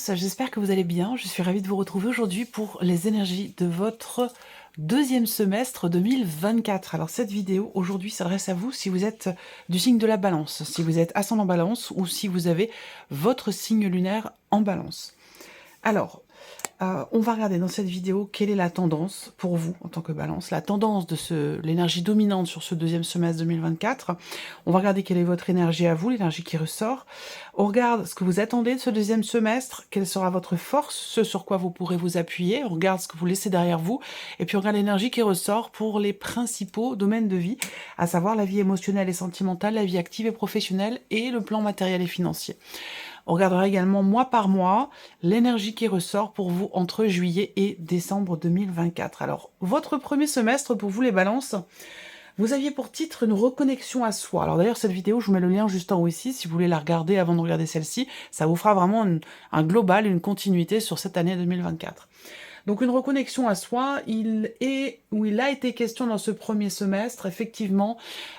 tous, j'espère que vous allez bien. Je suis ravie de vous retrouver aujourd'hui pour les énergies de votre deuxième semestre 2024. Alors cette vidéo aujourd'hui s'adresse à vous si vous êtes du signe de la balance, si vous êtes ascendant balance ou si vous avez votre signe lunaire en balance. Alors, on va regarder dans cette vidéo quelle est la tendance pour vous en tant que balance, la tendance de l'énergie dominante sur ce deuxième semestre 2024. On va regarder quelle est votre énergie à vous, l'énergie qui ressort. On regarde ce que vous attendez de ce deuxième semestre, quelle sera votre force, ce sur quoi vous pourrez vous appuyer. On regarde ce que vous laissez derrière vous. Et puis on regarde l'énergie qui ressort pour les principaux domaines de vie, à savoir la vie émotionnelle et sentimentale, la vie active et professionnelle et le plan matériel et financier. On regardera également mois par mois l'énergie qui ressort pour vous entre juillet et décembre 2024. Alors, votre premier semestre pour vous les balances, vous aviez pour titre une reconnexion à soi. Alors d'ailleurs, cette vidéo, je vous mets le lien juste en haut ici, si vous voulez la regarder avant de regarder celle-ci. Ça vous fera vraiment un global, une continuité sur cette année 2024. Donc une reconnexion à soi, il a été question dans ce premier semestre, effectivement,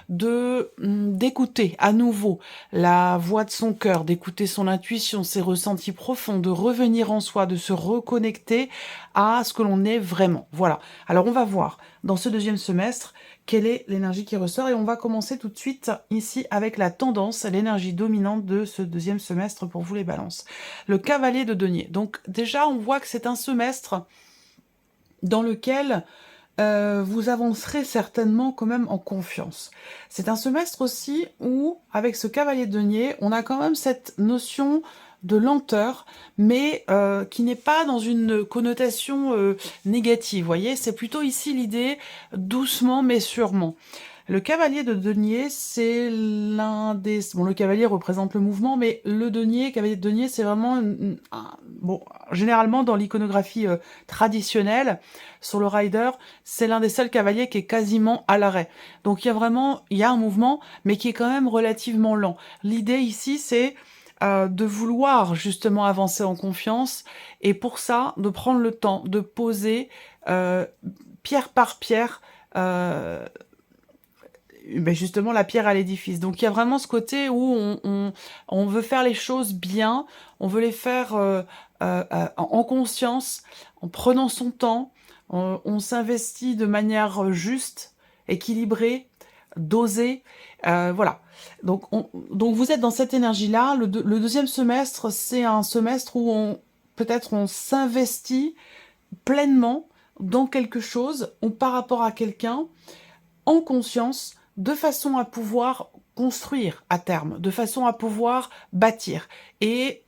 d'écouter à nouveau la voix de son cœur, d'écouter son intuition, ses ressentis profonds, de revenir en soi, de se reconnecter à ce que l'on est vraiment. Voilà. Alors on va voir dans ce deuxième semestre quelle est l'énergie qui ressort et on va commencer tout de suite ici avec la tendance, l'énergie dominante de ce deuxième semestre pour vous les balances. Le cavalier de denier. Donc déjà on voit que c'est un semestre dans lequel vous avancerez certainement quand même en confiance. C'est un semestre aussi où, avec ce cavalier de denier, on a quand même cette notion de lenteur, mais qui n'est pas dans une connotation négative, vous voyez. C'est plutôt ici l'idée doucement mais sûrement. Le cavalier de denier, c'est l'un des... Bon, le cavalier représente le mouvement, mais le denier, cavalier de denier, c'est vraiment... Bon, généralement, dans l'iconographie traditionnelle, sur le rider, c'est l'un des seuls cavaliers qui est quasiment à l'arrêt. Donc, il y a un mouvement, mais qui est quand même relativement lent. L'idée ici, c'est de vouloir justement avancer en confiance, et pour ça, de prendre le temps de poser pierre par pierre justement la pierre à l'édifice. Donc il y a vraiment ce côté où on veut faire les choses bien, on veut les faire en conscience, en prenant son temps, on s'investit de manière juste, équilibrée, dosée, voilà. Donc vous êtes dans cette énergie-là. Le deuxième semestre, c'est un semestre où peut-être on s'investit pleinement dans quelque chose ou par rapport à quelqu'un, en conscience, de façon à pouvoir construire à terme, de façon à pouvoir bâtir. Et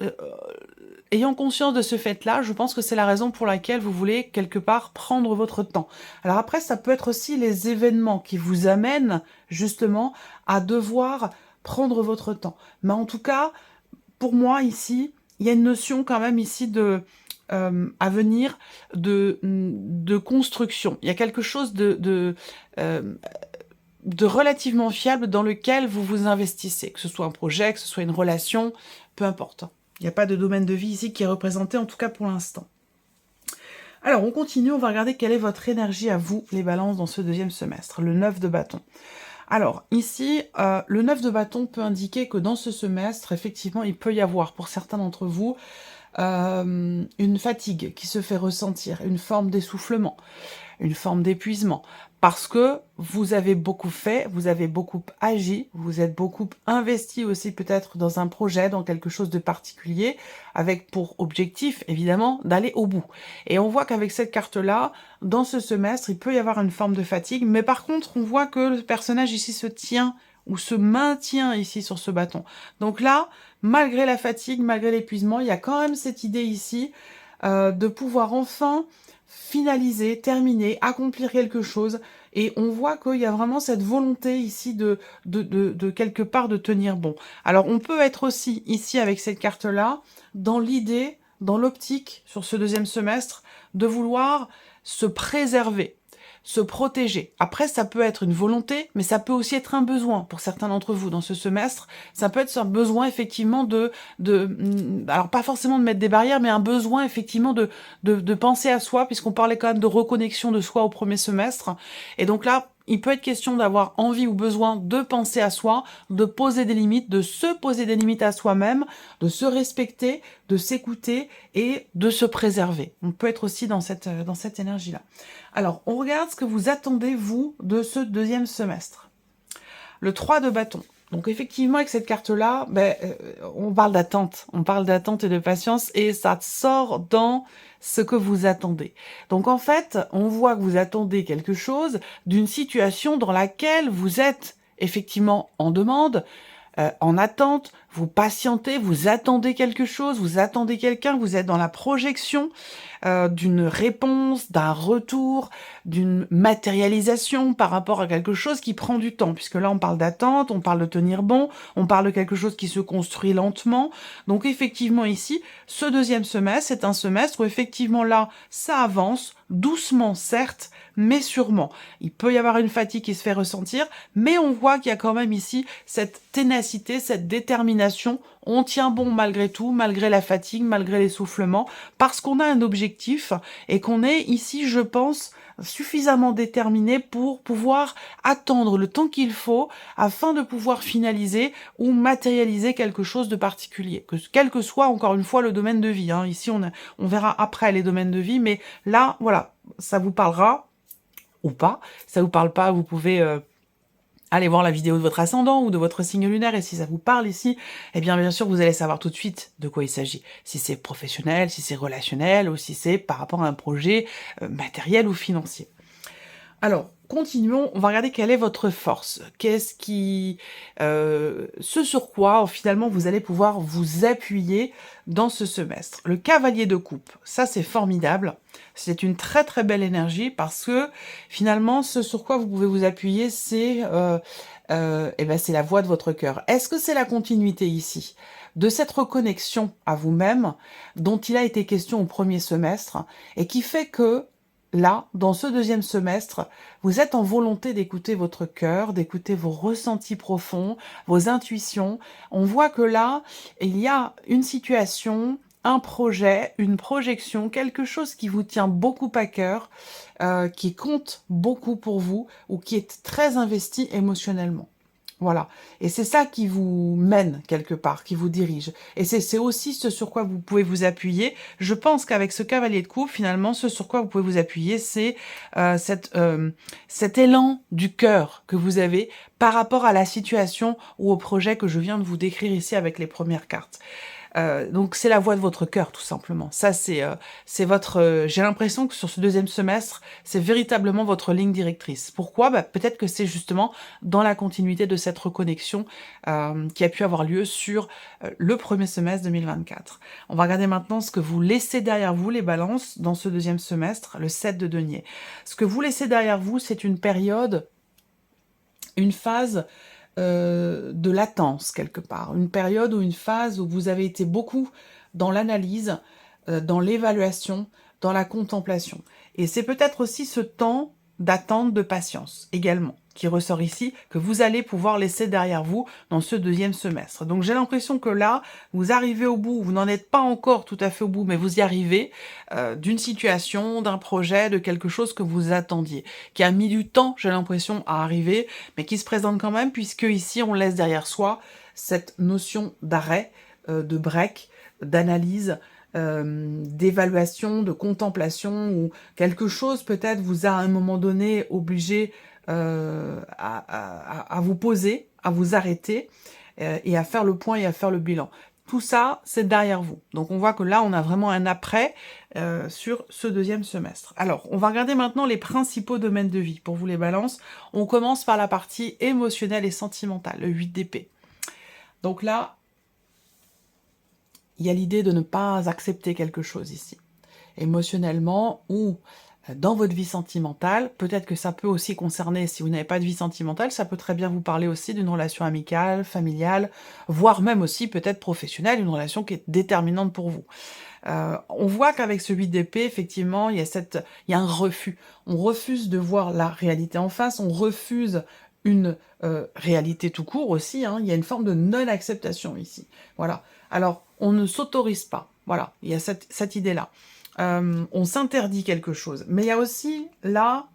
ayant conscience de ce fait-là, je pense que c'est la raison pour laquelle vous voulez quelque part prendre votre temps. Alors après, ça peut être aussi les événements qui vous amènent justement à devoir prendre votre temps. Mais en tout cas, pour moi ici, il y a une notion quand même ici à venir de construction. Il y a quelque chose de relativement fiable dans lequel vous vous investissez, que ce soit un projet, que ce soit une relation, peu importe. Il n'y a pas de domaine de vie ici qui est représenté, en tout cas pour l'instant. Alors, on continue, on va regarder quelle est votre énergie à vous, les balances, dans ce deuxième semestre, le 9 de bâton. Alors, ici, le 9 de bâton peut indiquer que dans ce semestre, effectivement, il peut y avoir, pour certains d'entre vous, une fatigue qui se fait ressentir, une forme d'essoufflement, une forme d'épuisement, parce que vous avez beaucoup fait, vous avez beaucoup agi, vous êtes beaucoup investi aussi peut-être dans un projet, dans quelque chose de particulier, avec pour objectif, évidemment, d'aller au bout. Et on voit qu'avec cette carte-là, dans ce semestre, il peut y avoir une forme de fatigue, mais par contre, on voit que le personnage ici se tient ou se maintient ici sur ce bâton. Donc là, malgré la fatigue, malgré l'épuisement, il y a quand même cette idée ici de pouvoir enfin finaliser, terminer, accomplir quelque chose. Et on voit qu'il y a vraiment cette volonté ici de quelque part de tenir bon. Alors on peut être aussi ici avec cette carte-là, dans l'idée, dans l'optique, sur ce deuxième semestre, de vouloir se préserver, se protéger. Après, ça peut être une volonté, mais ça peut aussi être un besoin pour certains d'entre vous dans ce semestre. Ça peut être un besoin effectivement alors pas forcément de mettre des barrières, mais un besoin effectivement de penser à soi, puisqu'on parlait quand même de reconnexion de soi au premier semestre. Et donc là, Il peut être question d'avoir envie ou besoin de penser à soi, de poser des limites, de se poser des limites à soi-même, de se respecter, de s'écouter et de se préserver. On peut être aussi dans cette énergie-là. Alors, on regarde ce que vous attendez, vous, de ce deuxième semestre. Le 3 de bâton. Donc effectivement, avec cette carte-là, on parle d'attente et de patience, et ça sort dans ce que vous attendez. Donc en fait, on voit que vous attendez quelque chose d'une situation dans laquelle vous êtes effectivement en demande, en attente, vous patientez, vous attendez quelque chose, vous attendez quelqu'un, vous êtes dans la projection d'une réponse, d'un retour, d'une matérialisation par rapport à quelque chose qui prend du temps, puisque là on parle d'attente, on parle de tenir bon, on parle de quelque chose qui se construit lentement. Donc effectivement ici, ce deuxième semestre, c'est un semestre où effectivement là, ça avance, doucement certes, mais sûrement. Il peut y avoir une fatigue qui se fait ressentir, mais on voit qu'il y a quand même ici cette ténacité, cette détermination. On tient bon malgré tout, malgré la fatigue, malgré l'essoufflement, parce qu'on a un objectif et qu'on est ici, je pense, suffisamment déterminé pour pouvoir attendre le temps qu'il faut afin de pouvoir finaliser ou matérialiser quelque chose de particulier. Quel que soit, encore une fois, le domaine de vie. Ici, on verra après les domaines de vie, mais là, voilà, ça vous parlera ou pas. Ça vous parle pas, vous pouvez aller voir la vidéo de votre ascendant ou de votre signe lunaire, et si ça vous parle ici, eh bien sûr vous allez savoir tout de suite de quoi il s'agit. Si c'est professionnel, si c'est relationnel, ou si c'est par rapport à un projet matériel ou financier. Alors, continuons, on va regarder quelle est votre force. Qu'est-ce qui... ce sur quoi, finalement, vous allez pouvoir vous appuyer dans ce semestre. Le cavalier de coupe, ça c'est formidable. C'est une très très belle énergie parce que, finalement, ce sur quoi vous pouvez vous appuyer, c'est c'est la voix de votre cœur. Est-ce que c'est la continuité ici de cette reconnexion à vous-même dont il a été question au premier semestre et qui fait que là, dans ce deuxième semestre, vous êtes en volonté d'écouter votre cœur, d'écouter vos ressentis profonds, vos intuitions. On voit que là, il y a une situation, un projet, une projection, quelque chose qui vous tient beaucoup à cœur, qui compte beaucoup pour vous ou qui est très investi émotionnellement. Voilà. Et c'est ça qui vous mène quelque part, qui vous dirige. Et c'est aussi ce sur quoi vous pouvez vous appuyer. Je pense qu'avec ce cavalier de coupe, finalement, ce sur quoi vous pouvez vous appuyer, c'est cet élan du cœur que vous avez par rapport à la situation ou au projet que je viens de vous décrire ici avec les premières cartes. Donc c'est la voix de votre cœur, tout simplement. Ça, c'est votre... j'ai l'impression que sur ce deuxième semestre, c'est véritablement votre ligne directrice. Pourquoi ? Peut-être que c'est justement dans la continuité de cette reconnexion qui a pu avoir lieu sur le premier semestre 2024. On va regarder maintenant ce que vous laissez derrière vous, les balances, dans ce deuxième semestre, le 7 de denier. Ce que vous laissez derrière vous, c'est une période, une phase de latence quelque part, une période ou une phase où vous avez été beaucoup dans l'analyse, dans l'évaluation, dans la contemplation. Et c'est peut-être aussi ce temps d'attente, de patience également, qui ressort ici, que vous allez pouvoir laisser derrière vous dans ce deuxième semestre. Donc j'ai l'impression que là, vous arrivez au bout, vous n'en êtes pas encore tout à fait au bout, mais vous y arrivez, d'une situation, d'un projet, de quelque chose que vous attendiez, qui a mis du temps, j'ai l'impression, à arriver, mais qui se présente quand même, puisque ici, on laisse derrière soi cette notion d'arrêt, de break, d'analyse, d'évaluation, de contemplation, ou quelque chose peut-être vous a à un moment donné obligé à vous poser, à vous arrêter et à faire le point et à faire le bilan. Tout ça, c'est derrière vous. Donc on voit que là, on a vraiment un après sur ce deuxième semestre. Alors, on va regarder maintenant les principaux domaines de vie. Pour vous les balances, on commence par la partie émotionnelle et sentimentale, le 8 d'épée. Donc là, il y a l'idée de ne pas accepter quelque chose ici. Émotionnellement ou dans votre vie sentimentale, peut-être que ça peut aussi concerner, si vous n'avez pas de vie sentimentale, ça peut très bien vous parler aussi d'une relation amicale, familiale, voire même aussi peut-être professionnelle, une relation qui est déterminante pour vous. On voit qu'avec ce 8 d'épée, effectivement, il y a un refus. On refuse de voir la réalité en face, on refuse une réalité tout court aussi, il y a une forme de non-acceptation ici. Voilà. Alors, on ne s'autorise pas. Voilà, il y a cette idée-là. On s'interdit quelque chose. Mais il y a aussi, là,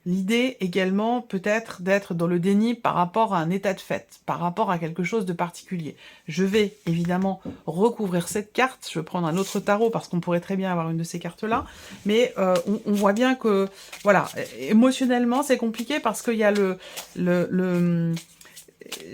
L'idée également peut-être d'être dans le déni par rapport à un état de fait, par rapport à quelque chose de particulier. Je vais évidemment recouvrir cette carte, je vais prendre un autre tarot parce qu'on pourrait très bien avoir une de ces cartes-là, mais on voit bien que, voilà, émotionnellement c'est compliqué parce qu'il y a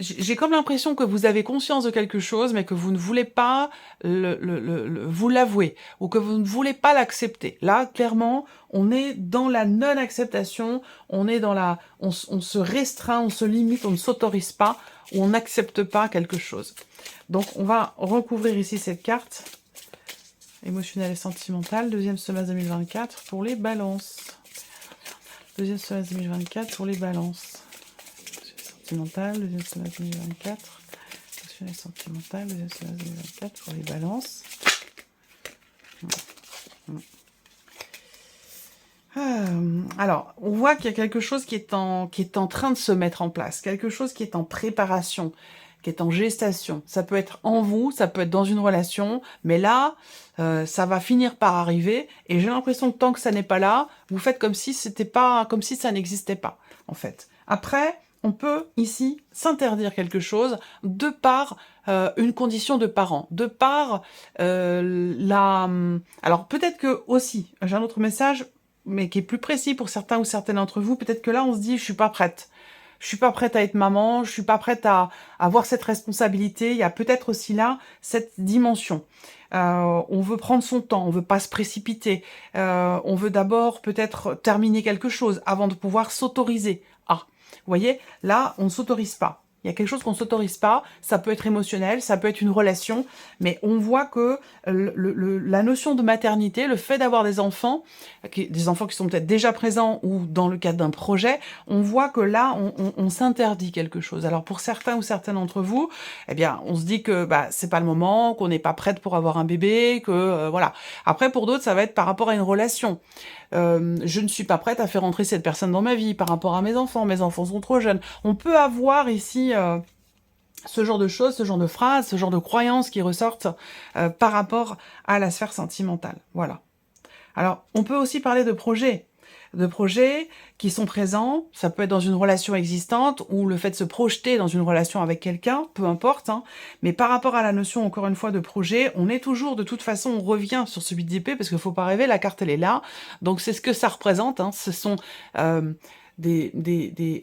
j'ai comme l'impression que vous avez conscience de quelque chose, mais que vous ne voulez pas vous l'avouer, ou que vous ne voulez pas l'accepter. Là, clairement, on est dans la non-acceptation, on est dans on se restreint, on se limite, on ne s'autorise pas, ou on n'accepte pas quelque chose. Donc, on va recouvrir ici cette carte, émotionnelle et sentimentale, deuxième semestre 2024 pour les balances. Deuxième semestre 2024 pour les balances. Sentimentale, deuxième semestre 2024. Émotionnelle et sentimentale, deuxième semestre 2024 pour les balances. Alors, on voit qu'il y a quelque chose qui est en train de se mettre en place, quelque chose qui est en préparation, qui est en gestation. Ça peut être en vous, ça peut être dans une relation, mais là, ça va finir par arriver, et j'ai l'impression que tant que ça n'est pas là, vous faites comme si c'était pas, comme si ça n'existait pas, en fait. Après, on peut ici s'interdire quelque chose de par une condition de parent, de par Alors peut-être que aussi, j'ai un autre message, mais qui est plus précis pour certains ou certaines d'entre vous, peut-être que là on se dit je suis pas prête. Je suis pas prête à être maman, je suis pas prête à avoir cette responsabilité. Il y a peut-être aussi là cette dimension. On veut prendre son temps, on veut pas se précipiter. On veut d'abord peut-être terminer quelque chose avant de pouvoir s'autoriser. Ah, vous voyez, là, on ne s'autorise pas. Il y a quelque chose qu'on ne s'autorise pas, ça peut être émotionnel, ça peut être une relation, mais on voit que la notion de maternité, le fait d'avoir des enfants qui sont peut-être déjà présents ou dans le cadre d'un projet, on voit que là, on s'interdit quelque chose. Alors pour certains ou certaines d'entre vous, eh bien, on se dit que c'est pas le moment, qu'on n'est pas prête pour avoir un bébé, que voilà. Après, pour d'autres, ça va être par rapport à une relation. Je ne suis pas prête à faire entrer cette personne dans ma vie par rapport à mes enfants sont trop jeunes. On peut avoir ici ce genre de choses, ce genre de phrases, ce genre de croyances qui ressortent par rapport à la sphère sentimentale. Voilà. Alors, on peut aussi parler de projets qui sont présents, ça peut être dans une relation existante ou le fait de se projeter dans une relation avec quelqu'un, peu importe, hein. Mais par rapport à la notion, encore une fois, de projet, on est toujours, de toute façon, on revient sur ce 8 d'épée, parce qu'il faut pas rêver, la carte, elle est là, donc c'est ce que ça représente, hein. Ce sont on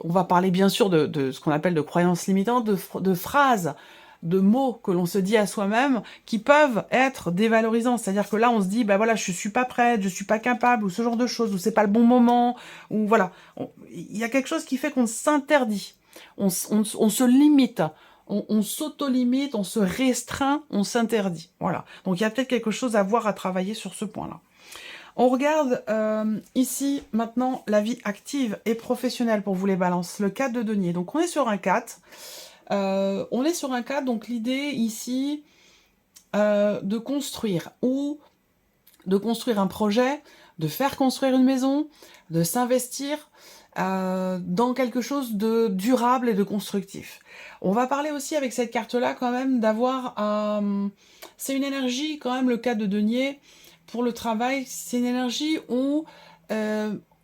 va parler bien sûr de ce qu'on appelle de croyances limitantes, de phrases, de mots que l'on se dit à soi-même qui peuvent être dévalorisants. C'est-à-dire que là, on se dit, voilà, je suis pas prête, je suis pas capable, ou ce genre de choses, ou c'est pas le bon moment, ou voilà. Il y a quelque chose qui fait qu'on s'interdit, on se limite, on s'auto-limite, on se restreint, on s'interdit. Voilà. Donc il y a peut-être quelque chose à voir, à travailler sur ce point-là. On regarde ici, maintenant, la vie active et professionnelle pour vous les balances. Le 4 de denier. Donc on est sur un 4. Donc l'idée ici de construire ou de construire un projet, de faire construire une maison, de s'investir dans quelque chose de durable et de constructif. On va parler aussi avec cette carte-là quand même d'avoir... c'est une énergie quand même, le 4 de denier, pour le travail, c'est une énergie où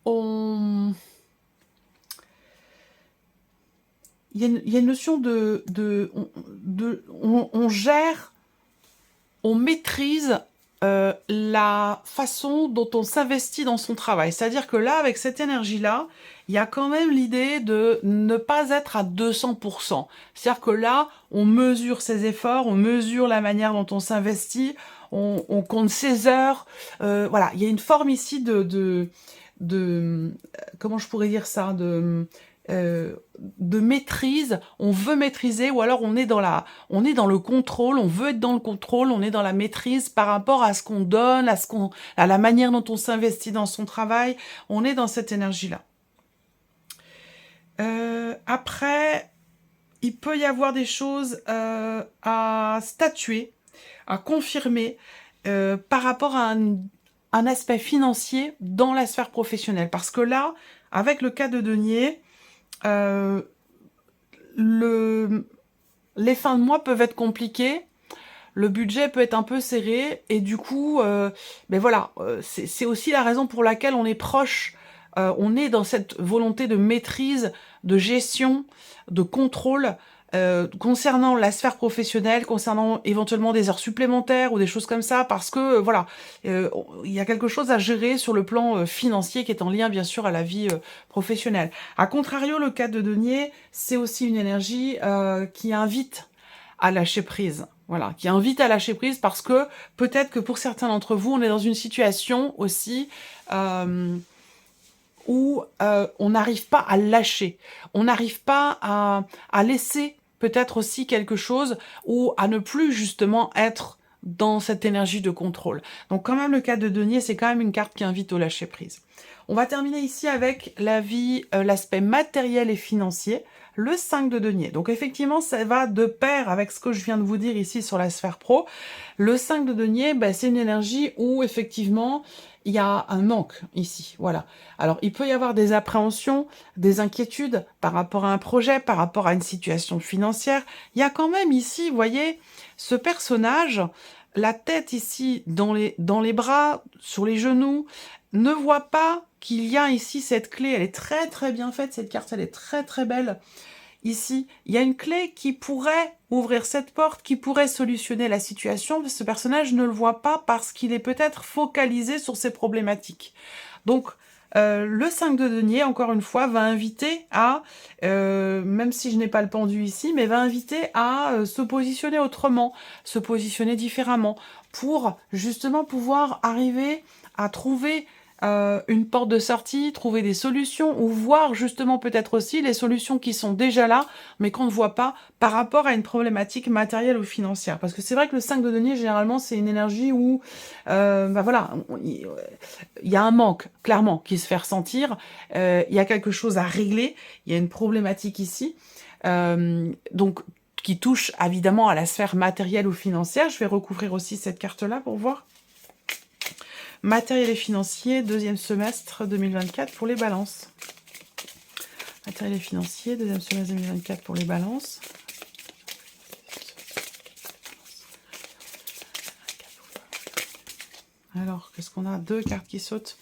on... Il y a une notion on gère, on maîtrise la façon dont on s'investit dans son travail. C'est-à-dire que là, avec cette énergie-là, il y a quand même l'idée de ne pas être à 200%. C'est-à-dire que là, on mesure ses efforts, on mesure la manière dont on s'investit, on compte ses heures. Voilà, il y a une forme ici de comment je pourrais dire ça, de maîtrise, on veut maîtriser, ou alors on est dans le contrôle, on veut être dans le contrôle, on est dans la maîtrise par rapport à ce qu'on donne, à la manière dont on s'investit dans son travail, on est dans cette énergie-là. Après, il peut y avoir des choses à statuer, à confirmer par rapport à un aspect financier dans la sphère professionnelle. Parce que là, avec le cas de denier, les fins de mois peuvent être compliquées, le budget peut être un peu serré, et du coup, voilà, c'est aussi la raison pour laquelle on est proche on est dans cette volonté de maîtrise, de gestion, de contrôle, concernant la sphère professionnelle, concernant éventuellement des heures supplémentaires ou des choses comme ça, parce que voilà, il y a quelque chose à gérer sur le plan financier qui est en lien bien sûr à la vie professionnelle. A contrario, le cas de denier, c'est aussi une énergie qui invite à lâcher prise. Voilà, qui invite à lâcher prise parce que peut-être que pour certains d'entre vous, on est dans une situation aussi où on n'arrive pas à lâcher, on n'arrive pas à laisser peut-être aussi quelque chose ou à ne plus justement être dans cette énergie de contrôle. Donc quand même le cas de denier, c'est quand même une carte qui invite au lâcher prise. On va terminer ici avec la vie, l'aspect matériel et financier, le 5 de denier. Donc effectivement, ça va de pair avec ce que je viens de vous dire ici sur la sphère pro. Le 5 de denier, ben, c'est une énergie où effectivement, il y a un manque ici, voilà. Alors, il peut y avoir des appréhensions, des inquiétudes par rapport à un projet, par rapport à une situation financière. Il y a quand même ici, vous voyez, ce personnage, la tête ici dans les bras, sur les genoux, ne voit pas qu'il y a ici cette clé. Elle est très très bien faite, cette carte, elle est très très belle. Ici, il y a une clé qui pourrait ouvrir cette porte, qui pourrait solutionner la situation. Ce personnage ne le voit pas parce qu'il est peut-être focalisé sur ses problématiques. Donc, le 5 de denier, encore une fois, va inviter à, même si je n'ai pas le pendu ici, mais va inviter à se positionner autrement, se positionner différemment, pour justement pouvoir arriver à trouver une porte de sortie, trouver des solutions, ou voir justement peut-être aussi les solutions qui sont déjà là, mais qu'on ne voit pas par rapport à une problématique matérielle ou financière. Parce que c'est vrai que le 5 de denier, généralement, c'est une énergie où, bah voilà, il y a un manque, clairement, qui se fait ressentir, il y a quelque chose à régler, il y a une problématique ici, donc qui touche évidemment à la sphère matérielle ou financière. Je vais recouvrir aussi cette carte-là pour voir. Matériel et financier, deuxième semestre 2024 pour les balances. Matériel et financier, deuxième semestre 2024 pour les balances. Alors, qu'est-ce qu'on a? Deux cartes qui sautent.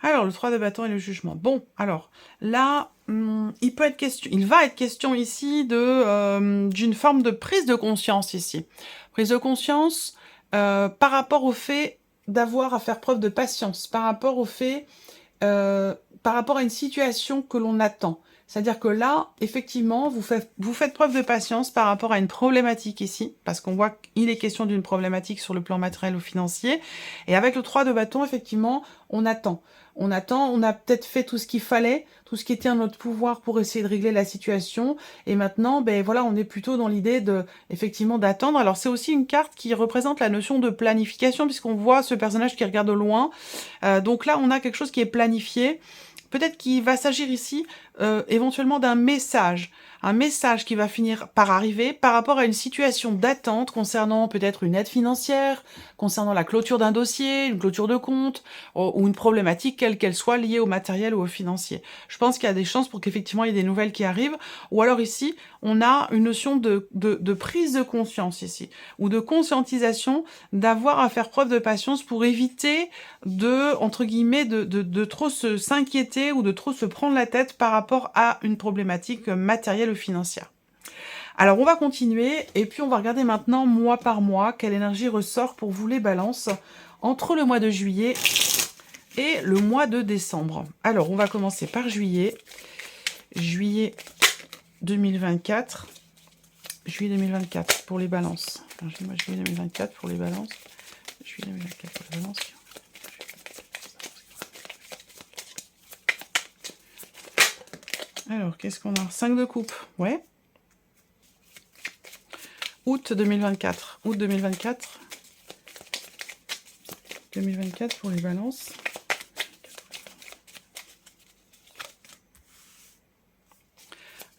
Alors, le 3 de bâton et le jugement. Bon, alors, là, il va être question ici d'une forme de prise de conscience ici. Prise de conscience par rapport au fait d'avoir à faire preuve de patience, par rapport au fait, par rapport à une situation que l'on attend. C'est-à-dire que là, effectivement, vous faites preuve de patience par rapport à une problématique ici, parce qu'on voit qu'il est question d'une problématique sur le plan matériel ou financier. Et avec le 3 de bâton, effectivement, on attend. On attend, on a peut-être fait tout ce qu'il fallait, tout ce qui était en notre pouvoir pour essayer de régler la situation. Et maintenant, ben voilà, on est plutôt dans l'idée de, effectivement, d'attendre. Alors c'est aussi une carte qui représente la notion de planification, puisqu'on voit ce personnage qui regarde au loin. Donc là, on a quelque chose qui est planifié. Peut-être qu'il va s'agir ici éventuellement d'un message. Un message qui va finir par arriver par rapport à une situation d'attente concernant peut-être une aide financière, concernant la clôture d'un dossier, une clôture de compte, ou une problématique quelle qu'elle soit liée au matériel ou au financier. Je pense qu'il y a des chances pour qu'effectivement il y ait des nouvelles qui arrivent. Ou alors ici, on a une notion de prise de conscience ici, ou de conscientisation, d'avoir à faire preuve de patience pour éviter de, entre guillemets, de trop s'inquiéter ou de trop se prendre la tête par rapport à une problématique matérielle ou financière. Alors, on va continuer, et puis on va regarder maintenant, mois par mois, quelle énergie ressort pour vous les balances entre le mois de juillet et le mois de décembre. Alors, on va commencer par juillet. Juillet 2024. Juillet 2024 pour les balances. Alors, juillet 2024 pour les balances. Juillet 2024 pour les balances. Alors, qu'est-ce qu'on a? 5 de coupe, ouais. Août 2024. Août 2024. 2024 pour les balances.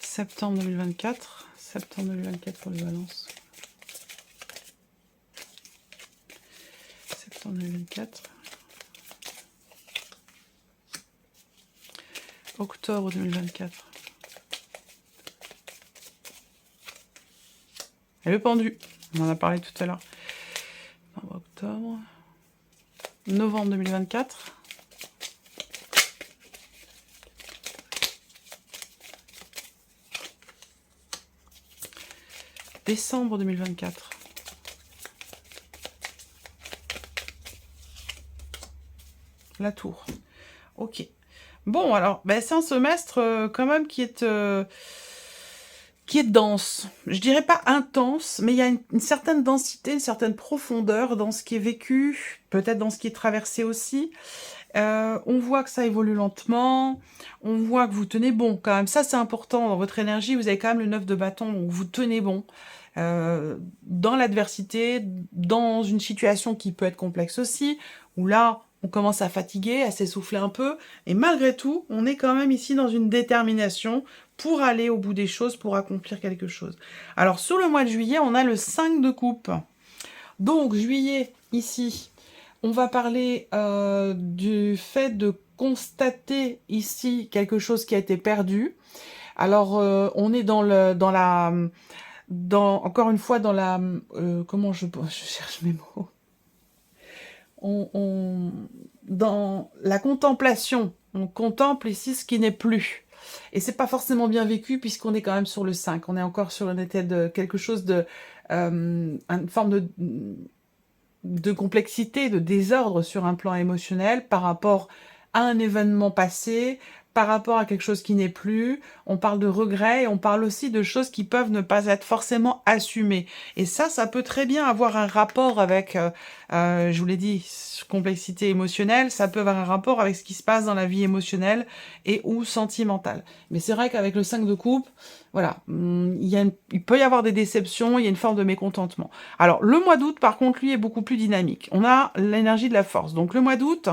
Septembre 2024. Septembre 2024 pour les balances. Septembre 2024. Octobre 2024. Et le pendu, on en a parlé tout à l'heure. Octobre. Novembre 2024. décembre 2024. La tour. Ok. Bon, alors, ben, c'est un semestre quand même qui est dense. Je dirais pas intense, mais il y a une certaine densité, une certaine profondeur dans ce qui est vécu, peut-être dans ce qui est traversé aussi. On voit que ça évolue lentement, on voit que vous tenez bon quand même. Ça, c'est important dans votre énergie. Vous avez quand même le 9 de bâton, donc vous tenez bon. Dans l'adversité, dans une situation qui peut être complexe aussi, où là, on commence à fatiguer, à s'essouffler un peu, et malgré tout, on est quand même ici dans une détermination pour aller au bout des choses, pour accomplir quelque chose. Alors, sur le mois de juillet, on a le 5 de coupe. Donc, juillet, ici, on va parler du fait de constater ici quelque chose qui a été perdu. Alors, on est encore une fois, dans la... comment je cherche mes mots. Dans la contemplation, on contemple ici ce qui n'est plus. Et c'est pas forcément bien vécu puisqu'on est quand même sur le 5. On est encore sur quelque chose de... une forme de complexité, de désordre sur un plan émotionnel par rapport à un événement passé, par rapport à quelque chose qui n'est plus. On parle de regrets et on parle aussi de choses qui peuvent ne pas être forcément assumées. Et ça peut très bien avoir un rapport avec, je vous l'ai dit, complexité émotionnelle, ça peut avoir un rapport avec ce qui se passe dans la vie émotionnelle et ou sentimentale. Mais c'est vrai qu'avec le 5 de coupe, voilà, il peut y avoir des déceptions, il y a une forme de mécontentement. Alors, le mois d'août, par contre, lui, est beaucoup plus dynamique. On a l'énergie de la force. Donc, le mois d'août,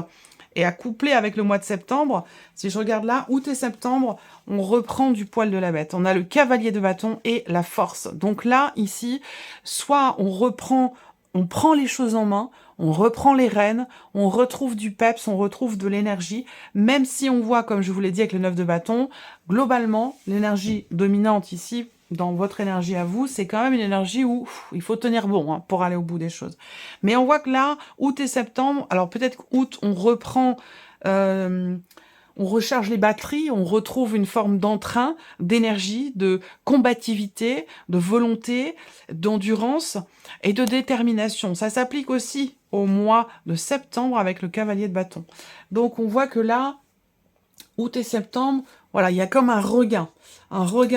et à coupler avec le mois de septembre, si je regarde là, août et septembre, on reprend du poil de la bête. On a le cavalier de bâton et la force. Donc là, ici, soit on prend les choses en main, on reprend les rênes, on retrouve du peps, on retrouve de l'énergie, même si on voit, comme je vous l'ai dit avec le 9 de bâton, globalement, l'énergie dominante ici, dans votre énergie à vous, c'est quand même une énergie où il faut tenir bon pour aller au bout des choses. Mais on voit que là, août et septembre, alors peut-être qu'août, on reprend... on recharge les batteries, on retrouve une forme d'entrain, d'énergie, de combativité, de volonté, d'endurance et de détermination. Ça s'applique aussi au mois de septembre avec le cavalier de bâton. Donc on voit que là, août et septembre, voilà, il y a comme un regain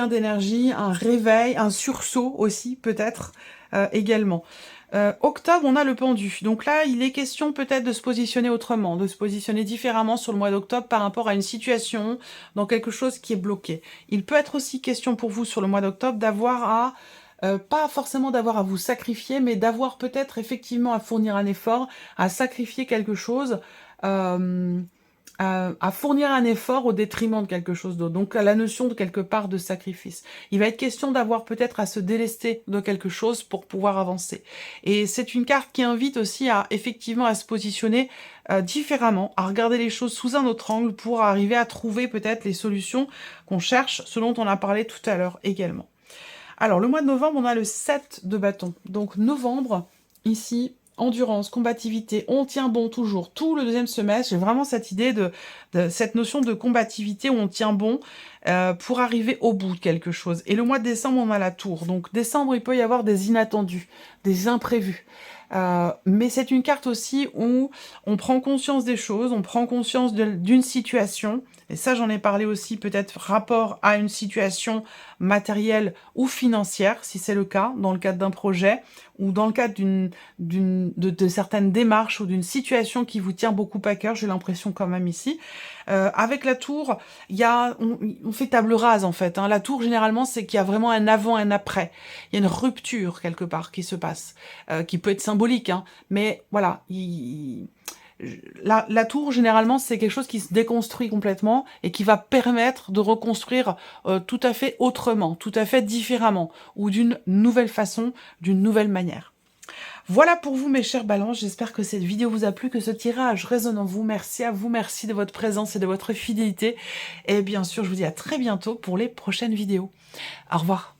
d'énergie, un réveil, un sursaut aussi peut-être également. Octobre, on a le pendu. Donc là, il est question peut-être de se positionner autrement, de se positionner différemment sur le mois d'octobre par rapport à une situation, dans quelque chose qui est bloqué. Il peut être aussi question pour vous sur le mois d'octobre d'avoir pas forcément d'avoir à vous sacrifier, mais d'avoir peut-être effectivement à fournir un effort, à sacrifier quelque chose, à fournir un effort au détriment de quelque chose d'autre. Donc à la notion de quelque part de sacrifice. Il va être question d'avoir peut-être à se délester de quelque chose pour pouvoir avancer. Et c'est une carte qui invite aussi à effectivement à se positionner différemment, à regarder les choses sous un autre angle pour arriver à trouver peut-être les solutions qu'on cherche, ce dont on a parlé tout à l'heure également. Alors le mois de novembre, on a le 7 de bâton. Donc novembre, ici, endurance, combativité, on tient bon toujours. Tout le deuxième semestre, j'ai vraiment cette idée de cette notion de combativité où on tient bon pour arriver au bout de quelque chose. Et le mois de décembre, on a la tour. Donc décembre, il peut y avoir des inattendus, des imprévus. Mais c'est une carte aussi où on prend conscience des choses, on prend conscience d'une situation, et ça j'en ai parlé aussi, peut-être rapport à une situation matérielle ou financière, si c'est le cas, dans le cadre d'un projet, ou dans le cadre de certaines démarches ou d'une situation qui vous tient beaucoup à cœur, j'ai l'impression quand même ici. Avec la tour, on fait table rase en fait. La tour, généralement, c'est qu'il y a vraiment un avant et un après. Il y a une rupture quelque part qui se passe, qui peut être symbolique, mais voilà, la tour, généralement, c'est quelque chose qui se déconstruit complètement et qui va permettre de reconstruire tout à fait autrement, tout à fait différemment, ou d'une nouvelle façon, d'une nouvelle manière. Voilà pour vous mes chers balances, j'espère que cette vidéo vous a plu, que ce tirage résonne en vous. Merci à vous, merci de votre présence et de votre fidélité. Et bien sûr, je vous dis à très bientôt pour les prochaines vidéos. Au revoir.